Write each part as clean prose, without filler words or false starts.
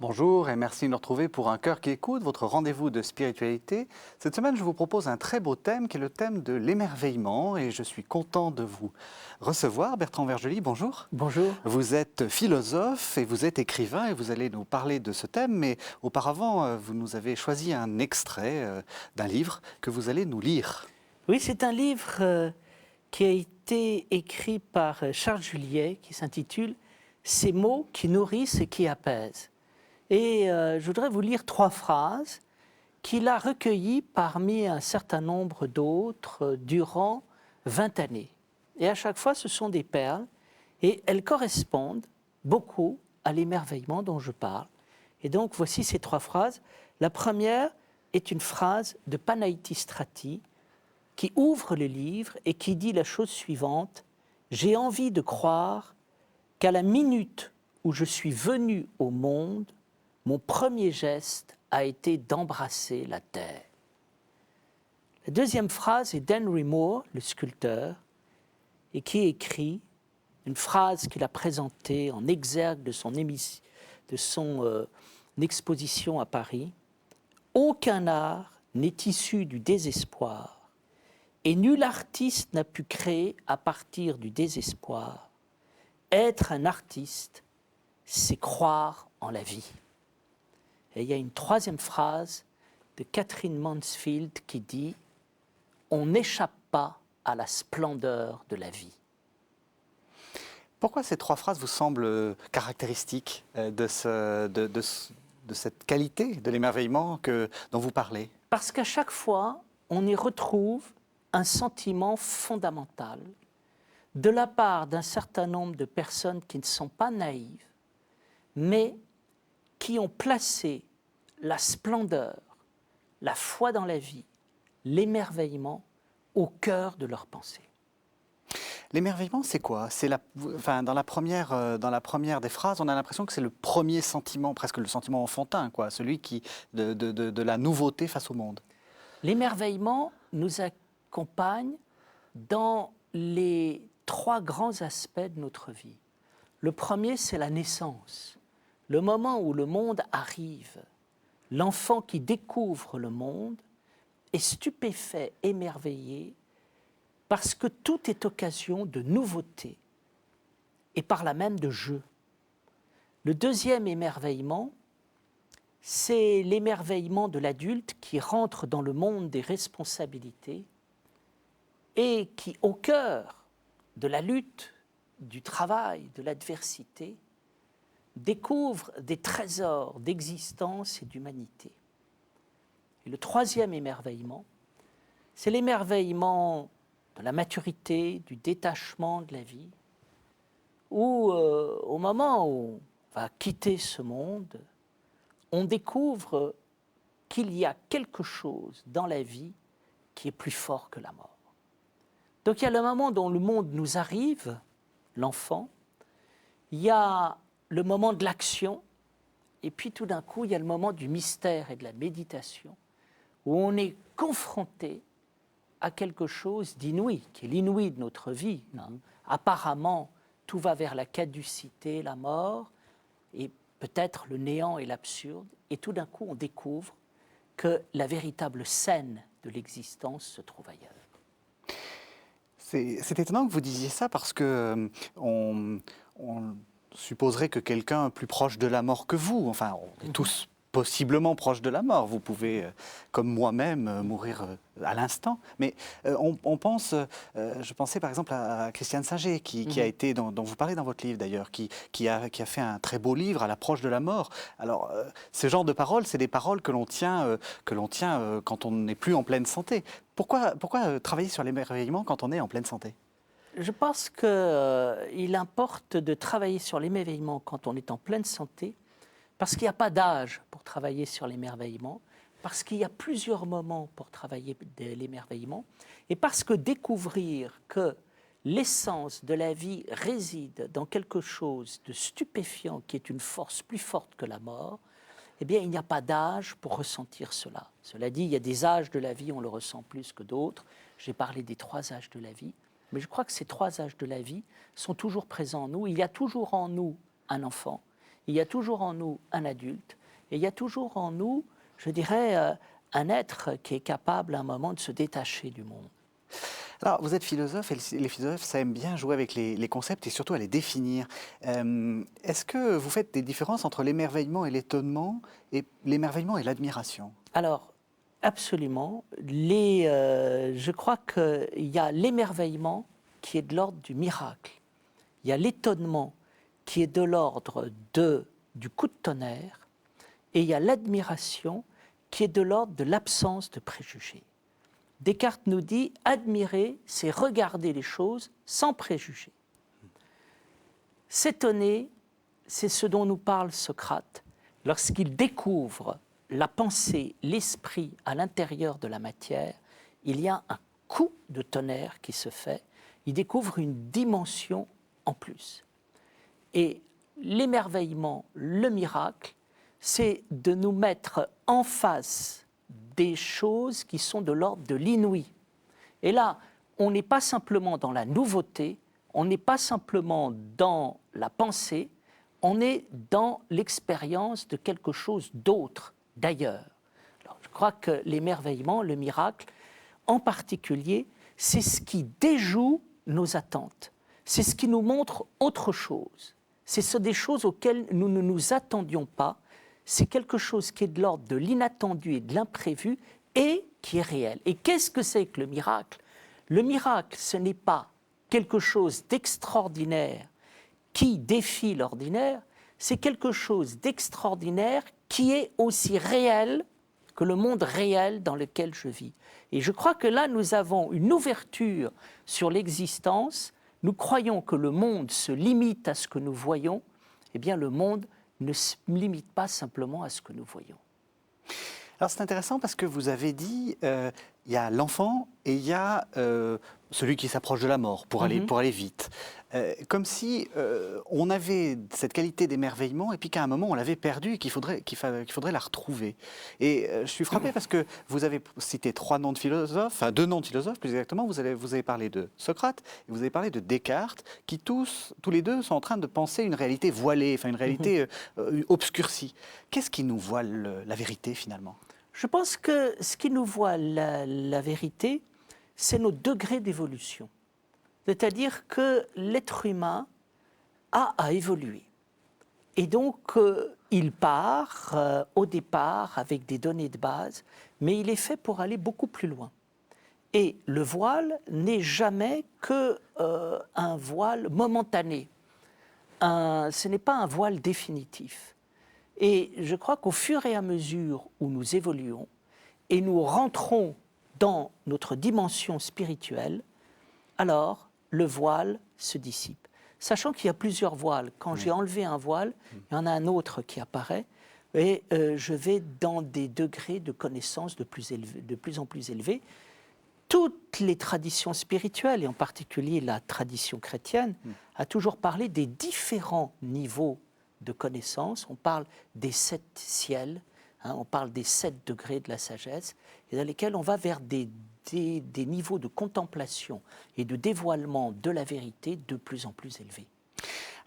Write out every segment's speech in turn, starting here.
Bonjour et merci de nous retrouver pour Un cœur qui écoute, votre rendez-vous de spiritualité. Cette semaine, je vous propose un très beau thème qui est le thème de l'émerveillement et je suis content de vous recevoir. Bertrand Vergely, bonjour. Bonjour. Vous êtes philosophe et vous êtes écrivain et vous allez nous parler de ce thème, mais auparavant, vous nous avez choisi un extrait d'un livre que vous allez nous lire. Oui, c'est un livre qui a été écrit par Charles Juliet, qui s'intitule « Ces mots qui nourrissent et qui apaisent ». Et je voudrais vous lire 3 phrases qu'il a recueillies parmi un certain nombre d'autres durant 20 années. Et à chaque fois, ce sont des perles et elles correspondent beaucoup à l'émerveillement dont je parle. Et donc, voici ces 3 phrases. La première est une phrase de Panaïti Strati qui ouvre le livre et qui dit la chose suivante: « J'ai envie de croire qu'à la minute où je suis venu au monde, mon premier geste a été d'embrasser la terre. » La deuxième phrase est d'Henry Moore, le sculpteur, et qui écrit une phrase qu'il a présentée en exergue de son exposition à Paris. « Aucun art n'est issu du désespoir, et nul artiste n'a pu créer à partir du désespoir. Être un artiste, c'est croire en la vie. » Et il y a une troisième phrase de Catherine Mansfield qui dit « On n'échappe pas à la splendeur de la vie. » Pourquoi ces 3 phrases vous semblent caractéristiques de cette qualité de l'émerveillement dont vous parlez? Parce qu'à chaque fois, on y retrouve un sentiment fondamental de la part d'un certain nombre de personnes qui ne sont pas naïves, mais qui ont placé la splendeur, la foi dans la vie, l'émerveillement au cœur de leur pensée. L'émerveillement, c'est quoi? Dans la première des phrases, on a l'impression que c'est le premier sentiment, presque le sentiment enfantin, quoi, celui de la nouveauté face au monde. L'émerveillement nous accompagne dans les 3 grands aspects de notre vie. Le premier, c'est la naissance, le moment où le monde arrive. L'enfant qui découvre le monde est stupéfait, émerveillé, parce que tout est occasion de nouveauté et par là même de jeu. Le deuxième émerveillement, c'est l'émerveillement de l'adulte qui rentre dans le monde des responsabilités et qui, au cœur de la lutte, du travail, de l'adversité, découvre des trésors d'existence et d'humanité. Et le troisième émerveillement, c'est l'émerveillement de la maturité, du détachement de la vie, où au moment où on va quitter ce monde, on découvre qu'il y a quelque chose dans la vie qui est plus fort que la mort. Donc il y a le moment dont le monde nous arrive, l'enfant, il y a le moment de l'action, et puis tout d'un coup, il y a le moment du mystère et de la méditation, où on est confronté à quelque chose d'inouï, qui est l'inouï de notre vie. Apparemment, tout va vers la caducité, la mort, et peut-être le néant et l'absurde, et tout d'un coup, on découvre que la véritable scène de l'existence se trouve ailleurs. C'est étonnant que vous disiez ça parce que on supposerait que quelqu'un plus proche de la mort que vous, enfin, on est tous possiblement proches de la mort. Vous pouvez, comme moi-même, mourir à l'instant. Mais on pense, je pensais par exemple à Christiane Singer, qui a été, dont vous parlez dans votre livre d'ailleurs, qui a fait un très beau livre à l'approche de la mort. Alors, ce genre de paroles, c'est des paroles que l'on tient quand on n'est plus en pleine santé. Pourquoi travailler sur l'émerveillement quand on est en pleine santé? Je pense qu'il importe de travailler sur l'émerveillement quand on est en pleine santé, parce qu'il n'y a pas d'âge pour travailler sur l'émerveillement, parce qu'il y a plusieurs moments pour travailler l'émerveillement, et parce que découvrir que l'essence de la vie réside dans quelque chose de stupéfiant qui est une force plus forte que la mort, eh bien, il n'y a pas d'âge pour ressentir cela. Cela dit, il y a des âges de la vie, on le ressent plus que d'autres. J'ai parlé des 3 âges de la vie, mais je crois que ces 3 âges de la vie sont toujours présents en nous. Il y a toujours en nous un enfant. il y a toujours en nous un adulte, et il y a toujours en nous, je dirais, un être qui est capable à un moment de se détacher du monde. Alors, vous êtes philosophe et les philosophes, ça aime bien jouer avec les concepts et surtout à les définir. Est-ce que vous faites des différences entre l'émerveillement et l'étonnement et l'émerveillement et l'admiration? Alors, absolument. Je crois qu'il y a l'émerveillement qui est de l'ordre du miracle. Il y a l'étonnement qui est de l'ordre du coup de tonnerre. Et il y a l'admiration qui est de l'ordre de l'absence de préjugés. Descartes nous dit « admirer, c'est regarder les choses sans préjugés ». S'étonner, c'est ce dont nous parle Socrate lorsqu'il découvre la pensée, l'esprit à l'intérieur de la matière. Il y a un coup de tonnerre qui se fait, il découvre une dimension en plus. Et l'émerveillement, le miracle, c'est de nous mettre en face des choses qui sont de l'ordre de l'inouï. Et là, on n'est pas simplement dans la nouveauté, on n'est pas simplement dans la pensée, on est dans l'expérience de quelque chose d'autre, d'ailleurs. Alors, je crois que l'émerveillement, le miracle, en particulier, c'est ce qui déjoue nos attentes. C'est ce qui nous montre autre chose. C'est des choses auxquelles nous ne nous attendions pas. C'est quelque chose qui est de l'ordre de l'inattendu et de l'imprévu et qui est réel. Et qu'est-ce que c'est que le miracle? Le miracle, ce n'est pas quelque chose d'extraordinaire qui défie l'ordinaire, c'est quelque chose d'extraordinaire qui est aussi réel que le monde réel dans lequel je vis. Et je crois que là, nous avons une ouverture sur l'existence. Nous croyons que le monde se limite à ce que nous voyons. Eh bien, le monde ne se limite pas simplement à ce que nous voyons. Alors c'est intéressant parce que vous avez dit, il y a l'enfant et il y a celui qui s'approche de la mort pour aller vite. Comme si on avait cette qualité d'émerveillement et puis qu'à un moment on l'avait perdue et qu'il faudrait la retrouver. Et je suis frappé parce que vous avez cité deux noms de philosophes plus exactement. Vous avez parlé de Socrate et vous avez parlé de Descartes, qui tous les deux sont en train de penser une réalité voilée, enfin une réalité obscurcie. Qu'est-ce qui nous voile la vérité finalement? Je pense que ce qui nous voile la vérité, c'est nos degrés d'évolution. C'est-à-dire que l'être humain a à évoluer. Et donc, il part au départ avec des données de base, mais il est fait pour aller beaucoup plus loin. Et le voile n'est jamais qu'un voile momentané. Ce n'est pas un voile définitif. Et je crois qu'au fur et à mesure où nous évoluons et nous rentrons dans notre dimension spirituelle, alors le voile se dissipe. Sachant qu'il y a plusieurs voiles. Quand j'ai enlevé un voile, il y en a un autre qui apparaît et je vais dans des degrés de connaissance de plus en plus élevés. Toutes les traditions spirituelles, et en particulier la tradition chrétienne, a toujours parlé des différents niveaux de connaissance. On parle des 7 ciels, on parle des 7 degrés de la sagesse, et dans lesquels on va vers des niveaux de contemplation et de dévoilement de la vérité de plus en plus élevés.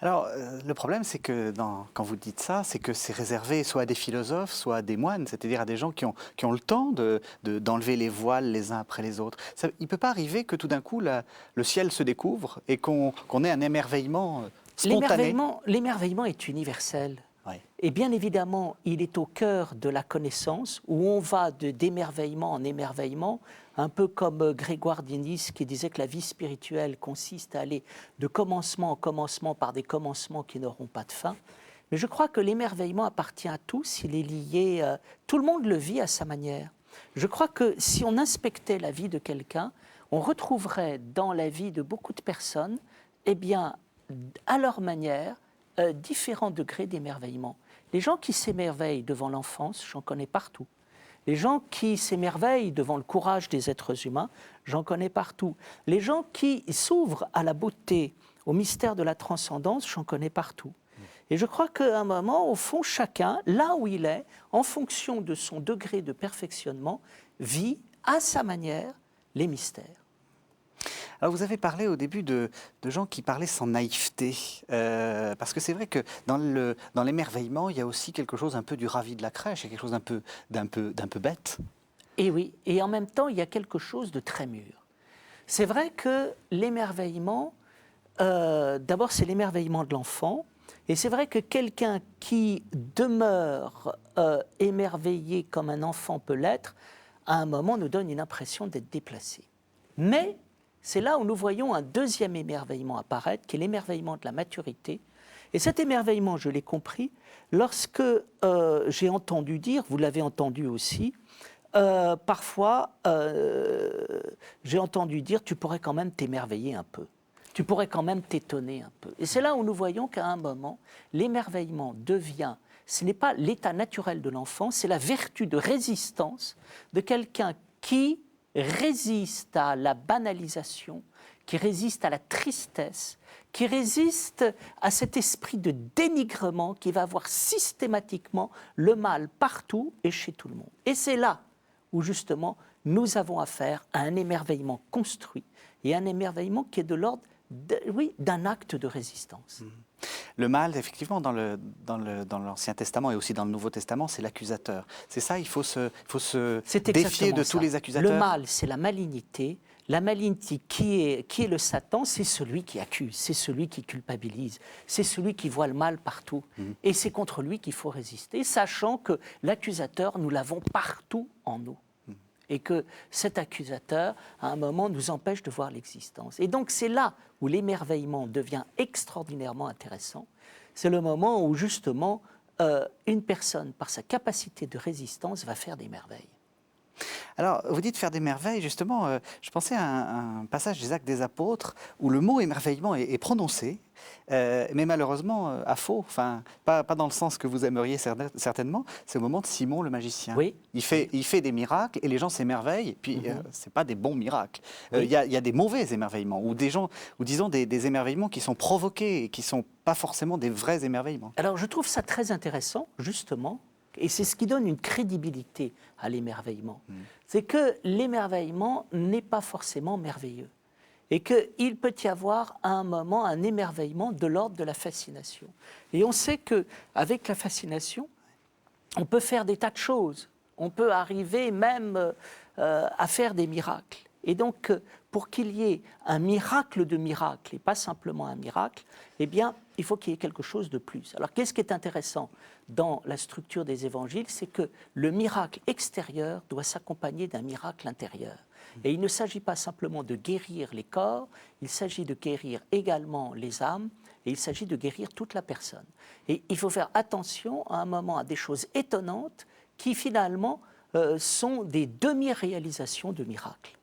Alors, le problème, c'est que quand vous dites ça, c'est que c'est réservé soit à des philosophes, soit à des moines, c'est-à-dire à des gens qui ont le temps d'enlever les voiles les uns après les autres. Il ne peut pas arriver que tout d'un coup, le ciel se découvre et qu'on ait un émerveillement spontané. L'émerveillement est universel. Oui. Et bien évidemment, il est au cœur de la connaissance, où on va d'émerveillement en émerveillement, un peu comme Grégoire de Nice qui disait que la vie spirituelle consiste à aller de commencement en commencement par des commencements qui n'auront pas de fin. Mais je crois que l'émerveillement appartient à tous, il est lié, tout le monde le vit à sa manière. Je crois que si on inspectait la vie de quelqu'un, on retrouverait dans la vie de beaucoup de personnes, eh bien, à leur manière, différents degrés d'émerveillement. Les gens qui s'émerveillent devant l'enfance, j'en connais partout. Les gens qui s'émerveillent devant le courage des êtres humains, j'en connais partout. Les gens qui s'ouvrent à la beauté, au mystère de la transcendance, j'en connais partout. Et je crois qu'à un moment, au fond, chacun, là où il est, en fonction de son degré de perfectionnement, vit à sa manière les mystères. Alors vous avez parlé au début de gens qui parlaient sans naïveté, parce que c'est vrai que dans l'émerveillement, il y a aussi quelque chose un peu du ravi de la crèche, il y a quelque chose d'un peu bête. Et oui, et en même temps, il y a quelque chose de très mûr. C'est vrai que l'émerveillement, d'abord, c'est l'émerveillement de l'enfant. Et c'est vrai que quelqu'un qui demeure émerveillé comme un enfant peut l'être, à un moment nous donne une impression d'être déplacé. Mais c'est là où nous voyons un deuxième émerveillement apparaître, qui est l'émerveillement de la maturité. Et cet émerveillement, je l'ai compris lorsque j'ai entendu dire, vous l'avez entendu aussi, parfois j'ai entendu dire, tu pourrais quand même t'émerveiller un peu. Tu pourrais quand même t'étonner un peu. Et c'est là où nous voyons qu'à un moment, l'émerveillement devient, ce n'est pas l'état naturel de l'enfant, c'est la vertu de résistance de quelqu'un qui résiste à la banalisation, qui résiste à la tristesse, qui résiste à cet esprit de dénigrement qui va voir systématiquement le mal partout et chez tout le monde. Et c'est là où justement nous avons affaire à un émerveillement construit et un émerveillement qui est de l'ordre d'un acte de résistance. Le mal, effectivement, dans l'Ancien Testament et aussi dans le Nouveau Testament, c'est l'accusateur. C'est ça, il faut se défier de tous les accusateurs. Le mal, c'est la malignité. La malignité, qui est le Satan, c'est celui qui accuse, c'est celui qui culpabilise, c'est celui qui voit le mal partout. Et c'est contre lui qu'il faut résister, sachant que l'accusateur, nous l'avons partout en nous. Et que cet accusateur, à un moment, nous empêche de voir l'existence. Et donc c'est là où l'émerveillement devient extraordinairement intéressant. C'est le moment où justement une personne, par sa capacité de résistance, va faire des merveilles. Alors, vous dites faire des merveilles, justement, je pensais à un passage des Actes des Apôtres où le mot émerveillement est prononcé, mais malheureusement à faux, enfin, pas dans le sens que vous aimeriez certainement, c'est au moment de Simon le magicien. Oui. Il fait des miracles et les gens s'émerveillent, et puis ce n'est pas des bons miracles. Oui. Il y a des mauvais émerveillements, ou disons des émerveillements qui sont provoqués et qui ne sont pas forcément des vrais émerveillements. Alors je trouve ça très intéressant, justement, et c'est ce qui donne une crédibilité à l'émerveillement. C'est que l'émerveillement n'est pas forcément merveilleux. Et qu'il peut y avoir à un moment un émerveillement de l'ordre de la fascination. Et on sait qu'avec la fascination, on peut faire des tas de choses. On peut arriver même à faire des miracles. Et donc, pour qu'il y ait un miracle de miracle, et pas simplement un miracle, eh bien, il faut qu'il y ait quelque chose de plus. Alors, qu'est-ce qui est intéressant dans la structure des évangiles? C'est que le miracle extérieur doit s'accompagner d'un miracle intérieur. Et il ne s'agit pas simplement de guérir les corps, il s'agit de guérir également les âmes, et il s'agit de guérir toute la personne. Et il faut faire attention à un moment à des choses étonnantes qui finalement sont des demi-réalisations de miracles.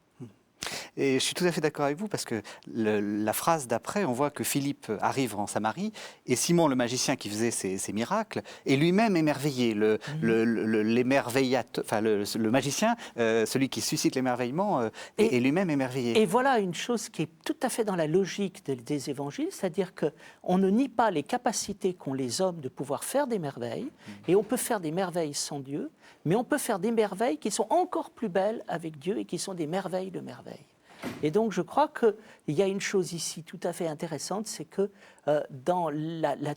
Et je suis tout à fait d'accord avec vous parce que la phrase d'après, on voit que Philippe arrive en Samarie et Simon le magicien qui faisait ces miracles est lui-même émerveillé. Le magicien, celui qui suscite l'émerveillement, est lui-même émerveillé. Et voilà une chose qui est tout à fait dans la logique des évangiles, c'est-à-dire qu'on ne nie pas les capacités qu'ont les hommes de pouvoir faire des merveilles, et on peut faire des merveilles sans Dieu, mais on peut faire des merveilles qui sont encore plus belles avec Dieu et qui sont des merveilles de merveilles. Et donc je crois qu'il y a une chose ici tout à fait intéressante, c'est que dans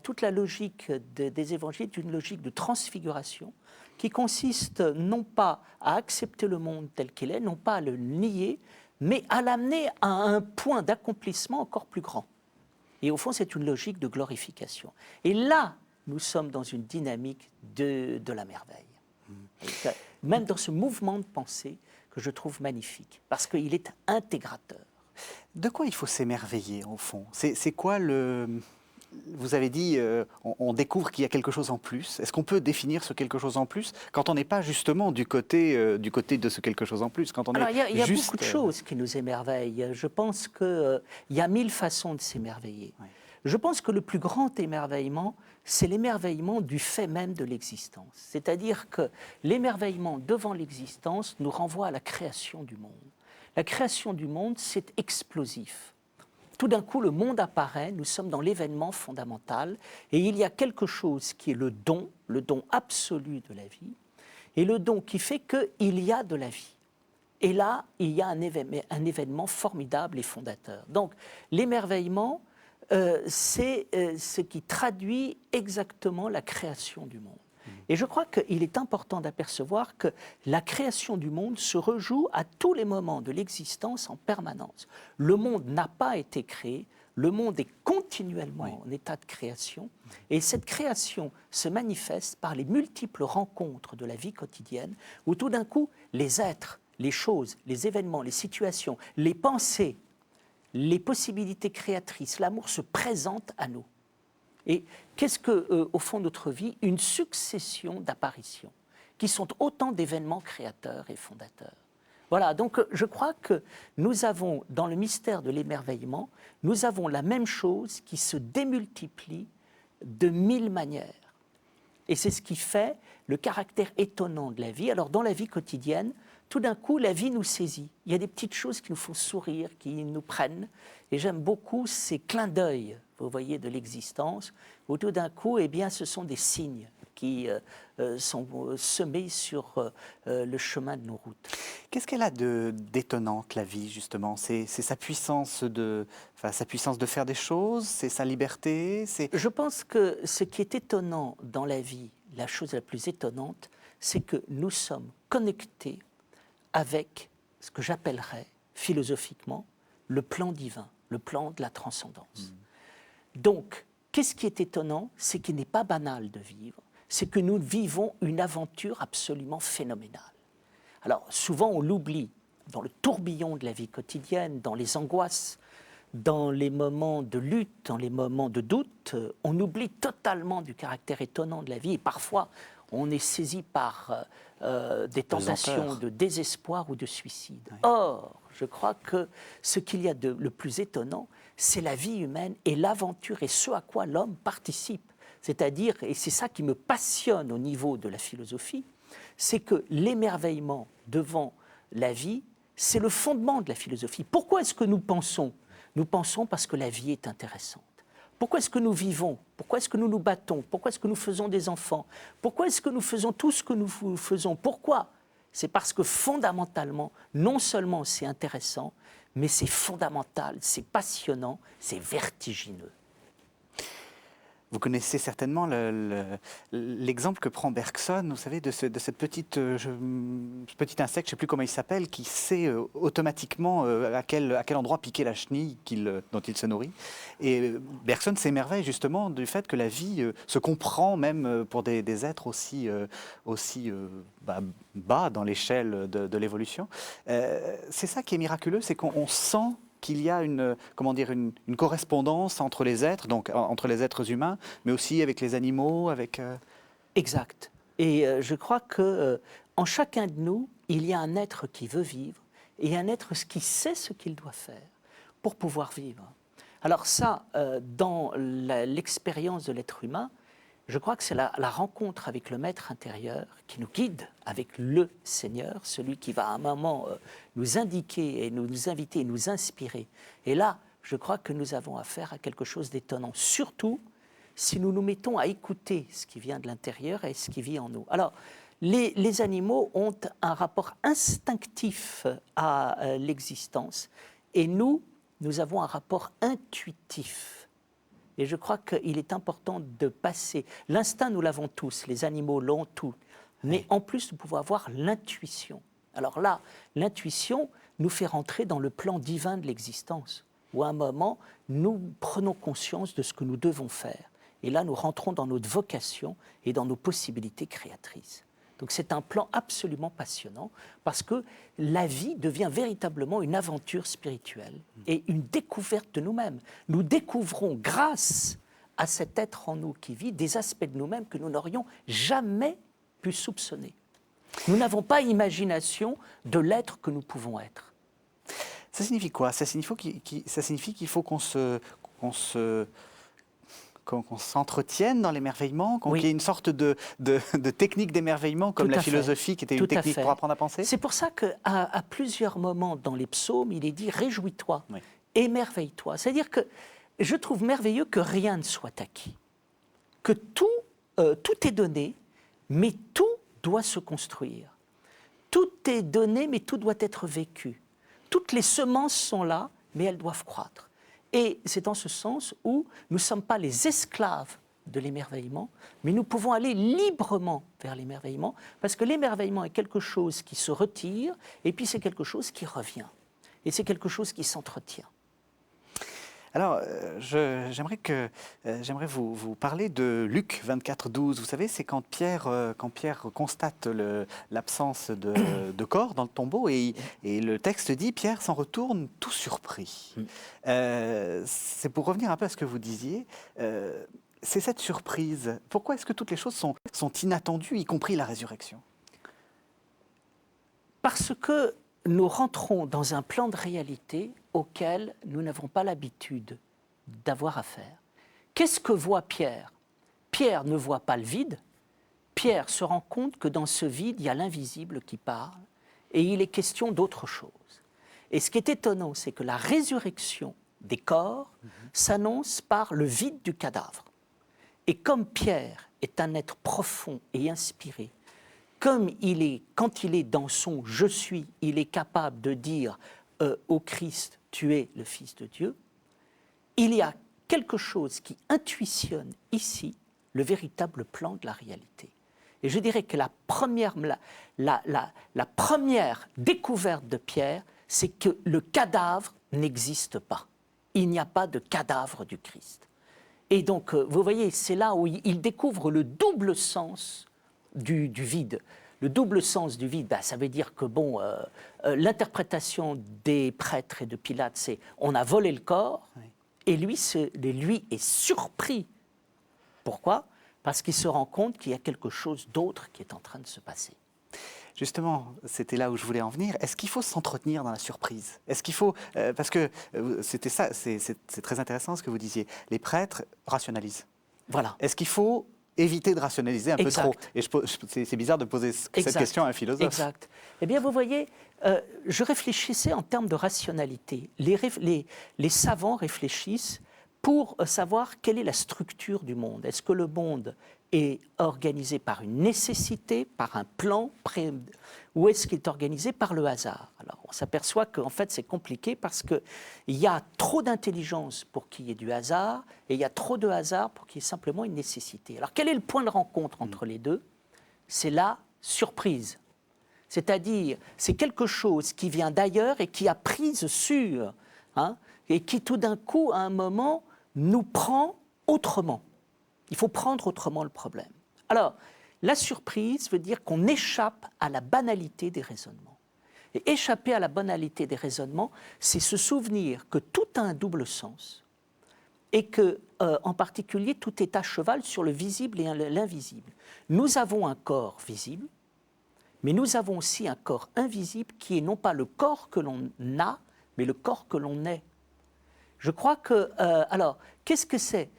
toute la logique des évangiles est une logique de transfiguration qui consiste non pas à accepter le monde tel qu'il est, non pas à le nier, mais à l'amener à un point d'accomplissement encore plus grand. Et au fond, c'est une logique de glorification. Et là, nous sommes dans une dynamique de la merveille. Même dans ce mouvement de pensée que je trouve magnifique, parce qu'il est intégrateur. De quoi il faut s'émerveiller, au fond? C'est quoi le... Vous avez dit, on découvre qu'il y a quelque chose en plus. Est-ce qu'on peut définir ce quelque chose en plus quand on n'est pas justement du côté de ce quelque chose en plus quand on Alors, il y a juste, beaucoup de choses qui nous émerveillent. Je pense qu'il y a 1000 façons de s'émerveiller. Oui. Je pense que le plus grand émerveillement, c'est l'émerveillement du fait même de l'existence. C'est-à-dire que l'émerveillement devant l'existence nous renvoie à la création du monde. La création du monde, c'est explosif. Tout d'un coup, le monde apparaît, nous sommes dans l'événement fondamental, et il y a quelque chose qui est le don absolu de la vie, et le don qui fait qu'il y a de la vie. Et là, il y a un événement formidable et fondateur. Donc, l'émerveillement, c'est ce qui traduit exactement la création du monde. Et je crois qu'il est important d'apercevoir que la création du monde se rejoue à tous les moments de l'existence en permanence. Le monde n'a pas été créé, le monde est continuellement en état de création, et cette création se manifeste par les multiples rencontres de la vie quotidienne, où tout d'un coup, les êtres, les choses, les événements, les situations, les pensées, les possibilités créatrices, l'amour se présentent à nous. Et qu'est-ce que, au fond de notre vie, une succession d'apparitions qui sont autant d'événements créateurs et fondateurs. Voilà, donc je crois que nous avons, dans le mystère de l'émerveillement, nous avons la même chose qui se démultiplie de 1000 manières. Et c'est ce qui fait le caractère étonnant de la vie. Alors dans la vie quotidienne, tout d'un coup, la vie nous saisit. Il y a des petites choses qui nous font sourire, qui nous prennent. Et j'aime beaucoup ces clins d'œil, vous voyez, de l'existence, où tout d'un coup, eh bien, ce sont des signes qui sont semés sur le chemin de nos routes. Qu'est-ce qu'elle a d'étonnante, la vie, justement? C'est sa puissance sa puissance de faire des choses, c'est sa liberté, Je pense que ce qui est étonnant dans la vie, la chose la plus étonnante, c'est que nous sommes connectés avec ce que j'appellerais philosophiquement le plan divin, le plan de la transcendance. Donc, qu'est-ce qui est étonnant? C'est qu'il n'est pas banal de vivre, c'est que nous vivons une aventure absolument phénoménale. Alors, souvent on l'oublie dans le tourbillon de la vie quotidienne, dans les angoisses, dans les moments de lutte, dans les moments de doute, on oublie totalement du caractère étonnant de la vie et parfois on est saisi par des tentations de désespoir ou de suicide. Oui. Or, je crois que ce qu'il y a de le plus étonnant, c'est la vie humaine et l'aventure et ce à quoi l'homme participe. C'est-à-dire, et c'est ça qui me passionne au niveau de la philosophie, c'est que l'émerveillement devant la vie, c'est le fondement de la philosophie. Pourquoi est-ce que nous pensons? Nous pensons parce que la vie est intéressante. Pourquoi est-ce que nous vivons? Pourquoi est-ce que nous nous battons? Pourquoi est-ce que nous faisons des enfants? Pourquoi est-ce que nous faisons tout ce que nous faisons? Pourquoi? C'est parce que fondamentalement, non seulement c'est intéressant, mais c'est fondamental, c'est passionnant, c'est vertigineux. Vous connaissez certainement l'exemple que prend Bergson, vous savez, de ce petit insecte, je ne sais plus comment il s'appelle, qui sait automatiquement à quel endroit piquer la chenille dont il se nourrit. Et Bergson s'émerveille justement du fait que la vie se comprend même pour des êtres aussi bas dans l'échelle de l'évolution. C'est ça qui est miraculeux, c'est qu'on sent qu'il y a une correspondance entre les êtres, donc entre les êtres humains, mais aussi avec les animaux, avec... Exact. Et je crois qu'en chacun de nous, il y a un être qui veut vivre et un être qui sait ce qu'il doit faire pour pouvoir vivre. Alors ça, dans l'expérience de l'être humain, je crois que c'est la rencontre avec le maître intérieur qui nous guide, avec le Seigneur, celui qui va à un moment nous indiquer et nous inviter et nous inspirer. Et là, je crois que nous avons affaire à quelque chose d'étonnant, surtout si nous nous mettons à écouter ce qui vient de l'intérieur et ce qui vit en nous. Alors, les animaux ont un rapport instinctif à l'existence et nous avons un rapport intuitif. Et je crois qu'il est important de passer. L'instinct, nous l'avons tous, les animaux l'ont tous. Mais en plus, nous pouvons avoir l'intuition. Alors là, l'intuition nous fait rentrer dans le plan divin de l'existence, où à un moment, nous prenons conscience de ce que nous devons faire. Et là, nous rentrons dans notre vocation et dans nos possibilités créatrices. Donc c'est un plan absolument passionnant parce que la vie devient véritablement une aventure spirituelle et une découverte de nous-mêmes. Nous découvrons grâce à cet être en nous qui vit des aspects de nous-mêmes que nous n'aurions jamais pu soupçonner. Nous n'avons pas imagination de l'être que nous pouvons être. Ça signifie quoi? Ça signifie qu'il faut qu'on s'entretienne dans l'émerveillement, qu'il y ait une sorte de technique d'émerveillement comme la philosophie qui était une technique pour apprendre à penser. C'est pour ça qu'à plusieurs moments dans les psaumes, il est dit « réjouis-toi, émerveille-toi ». C'est-à-dire que je trouve merveilleux que rien ne soit acquis, que tout est donné, mais tout doit se construire. Tout est donné, mais tout doit être vécu. Toutes les semences sont là, mais elles doivent croître. Et c'est dans ce sens où nous ne sommes pas les esclaves de l'émerveillement, mais nous pouvons aller librement vers l'émerveillement, parce que l'émerveillement est quelque chose qui se retire, et puis c'est quelque chose qui revient. Et c'est quelque chose qui s'entretient. Alors, j'aimerais vous parler de Luc 24, 12. Vous savez, c'est quand Pierre constate l'absence de corps dans le tombeau et le texte dit Pierre s'en retourne tout surpris. C'est pour revenir un peu à ce que vous disiez. C'est cette surprise. Pourquoi est-ce que toutes les choses sont inattendues, y compris la résurrection? Parce que nous rentrons dans un plan de réalité auquel nous n'avons pas l'habitude d'avoir affaire. Qu'est-ce que voit Pierre? Pierre ne voit pas le vide. Pierre se rend compte que dans ce vide, il y a l'invisible qui parle et il est question d'autre chose. Et ce qui est étonnant, c'est que la résurrection des corps s'annonce par le vide du cadavre. Et comme Pierre est un être profond et inspiré, comme quand il est dans son « je suis », il est capable de dire au Christ « tu es le Fils de Dieu », il y a quelque chose qui intuitionne ici le véritable plan de la réalité. Et je dirais que la première découverte de Pierre, c'est que le cadavre n'existe pas. Il n'y a pas de cadavre du Christ. Et donc, vous voyez, c'est là où il découvre le double sens du vide. Le double sens du vide, ça veut dire que l'interprétation des prêtres et de Pilate, c'est on a volé le corps, oui. Et lui est surpris. Pourquoi? Parce qu'il se rend compte qu'il y a quelque chose d'autre qui est en train de se passer. Justement, c'était là où je voulais en venir. Est-ce qu'il faut s'entretenir dans la surprise? Est-ce qu'il faut... parce que c'était ça, c'est très intéressant ce que vous disiez. Les prêtres rationalisent. Voilà. Est-ce qu'il faut éviter de rationaliser un peu trop? Et c'est bizarre de poser cette question à un philosophe. Exact. Eh bien, vous voyez, je réfléchissais en termes de rationalité. Les savants réfléchissent pour savoir quelle est la structure du monde. Est-ce que le monde est organisé par une nécessité, par un plan, ou est-ce qu'il est organisé par le hasard? Alors, on s'aperçoit qu'en fait, c'est compliqué parce qu'il y a trop d'intelligence pour qu'il y ait du hasard, et il y a trop de hasard pour qu'il y ait simplement une nécessité. Alors, quel est le point de rencontre entre les deux? C'est la surprise. C'est-à-dire, c'est quelque chose qui vient d'ailleurs et qui a prise sur, et qui tout d'un coup, à un moment, nous prend autrement. Il faut prendre autrement le problème. Alors, la surprise veut dire qu'on échappe à la banalité des raisonnements. Et échapper à la banalité des raisonnements, c'est se souvenir que tout a un double sens et que, en particulier, tout est à cheval sur le visible et l'invisible. Nous avons un corps visible, mais nous avons aussi un corps invisible qui est non pas le corps que l'on a, mais le corps que l'on est. Je crois que... alors, qu'est-ce que c'est?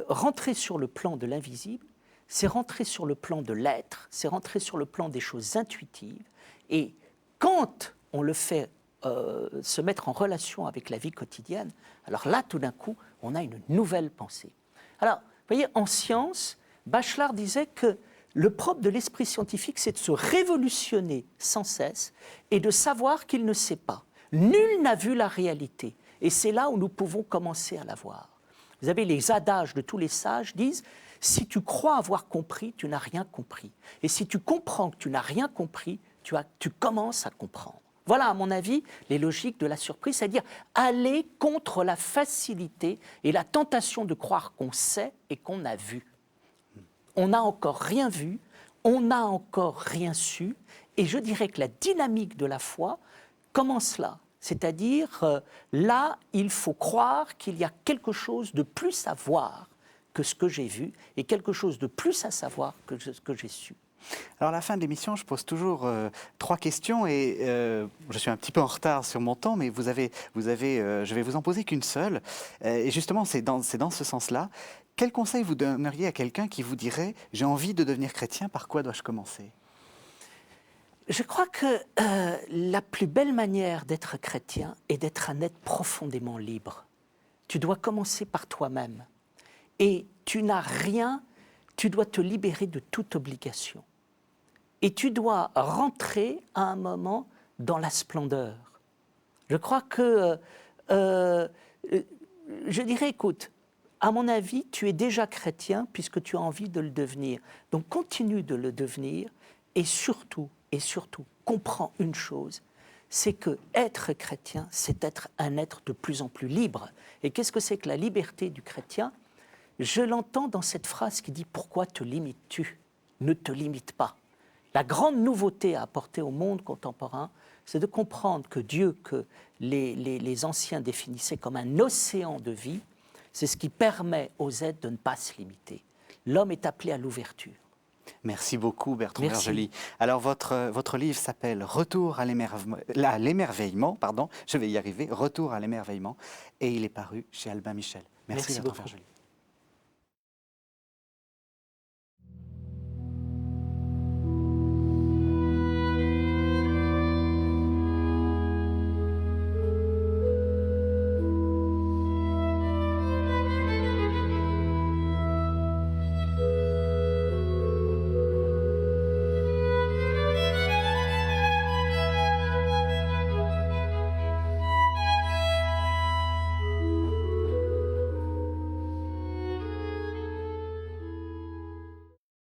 Rentrer sur le plan de l'invisible, c'est rentrer sur le plan de l'être, c'est rentrer sur le plan des choses intuitives. Et quand on le fait se mettre en relation avec la vie quotidienne, alors là, tout d'un coup, on a une nouvelle pensée. Alors, vous voyez, en science, Bachelard disait que le propre de l'esprit scientifique, c'est de se révolutionner sans cesse et de savoir qu'il ne sait pas. Nul n'a vu la réalité. Et c'est là où nous pouvons commencer à la voir. Vous avez les adages de tous les sages disent « Si tu crois avoir compris, tu n'as rien compris. Et si tu comprends que tu n'as rien compris, tu commences à comprendre. » Voilà, à mon avis, les logiques de la surprise, c'est-à-dire aller contre la facilité et la tentation de croire qu'on sait et qu'on a vu. On n'a encore rien vu, on n'a encore rien su, et je dirais que la dynamique de la foi commence là. C'est-à-dire, là, il faut croire qu'il y a quelque chose de plus à voir que ce que j'ai vu et quelque chose de plus à savoir que ce que j'ai su. Alors, à la fin de l'émission, je pose toujours 3 questions et je suis un petit peu en retard sur mon temps, mais je vais vous en poser qu'une seule. Et justement, c'est dans ce sens-là. Quel conseil vous donneriez à quelqu'un qui vous dirait « J'ai envie de devenir chrétien, par quoi dois-je commencer ?» Je crois que la plus belle manière d'être chrétien est d'être un être profondément libre. Tu dois commencer par toi-même. Et tu n'as rien, tu dois te libérer de toute obligation. et tu dois rentrer à un moment dans la splendeur. Je crois que, je dirais, écoute, à mon avis, tu es déjà chrétien puisque tu as envie de le devenir. Donc continue de le devenir et surtout, comprends une chose, c'est que être chrétien, c'est être un être de plus en plus libre. Et qu'est-ce que c'est que la liberté du chrétien? Je l'entends dans cette phrase qui dit « Pourquoi te limites-tu? Ne te limite pas ». La grande nouveauté à apporter au monde contemporain, c'est de comprendre que Dieu, que les anciens définissaient comme un océan de vie, c'est ce qui permet aux êtres de ne pas se limiter. L'homme est appelé à l'ouverture. Merci beaucoup Bertrand Merci. Vergely. Alors votre livre s'appelle Retour à l'émerveillement, pardon, je vais y arriver, Retour à l'émerveillement, et il est paru chez Albin Michel. Merci Bertrand beaucoup. Vergely.